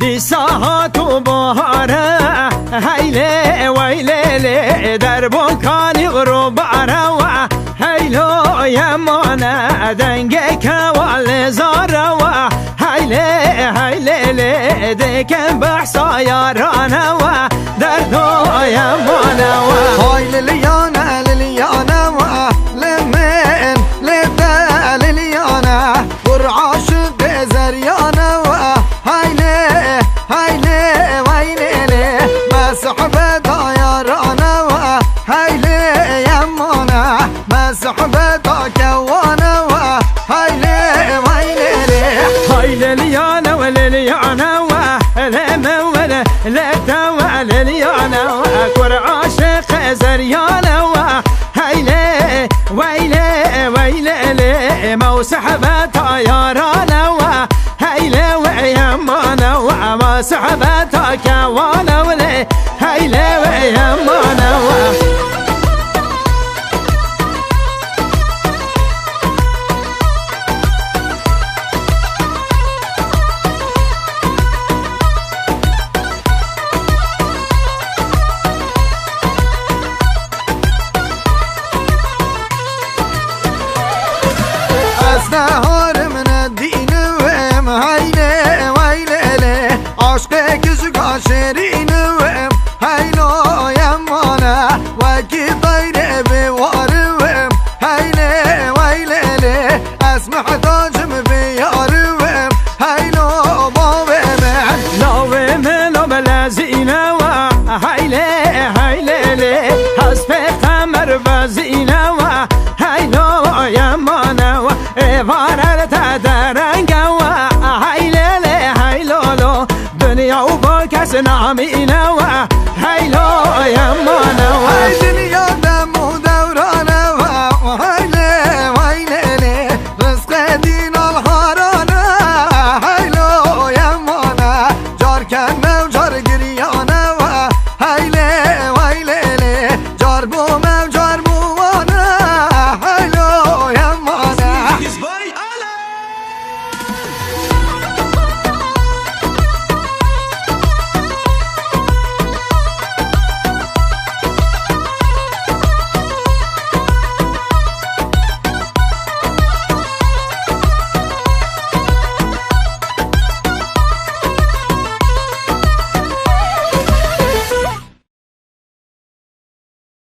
دîسا هاتو بهاره هیله ویله در بکانی غربه و هیلو یمانه دنگ کوال زاره و هیله هیله دکن بحثا یارانه و در دو یمانه و های لیلیانه لیلیانه و لمن لبدا لیلیانه بر عاشق زریانه و هیله هیله ویله مسحبه دایارانه و هیله یمانه مسحبه دا کوانه و هیله ویله هیله لیانه و لیلیانه و لمن وله لبدا و لیلیانه و کور عاشق زریانه و هیله ویله ویله موسحبه دایارانه و هیله و یمانه و مسحبه تا کوانه ولی هیله و یمانه و نهار من الدين وهم هيله ويله عشق كشك عشرين وهم هيلو يمانا وكي طير بوار وهم هيله ويله اسمح تاجم بيار وهم هيلو بابا من لو منو بلازينه و هيله هيله حسب قمر بزينه و هيلو يمانا و وارد تدرنگ و هیلله هیلولو دنیا و با کس نامینه و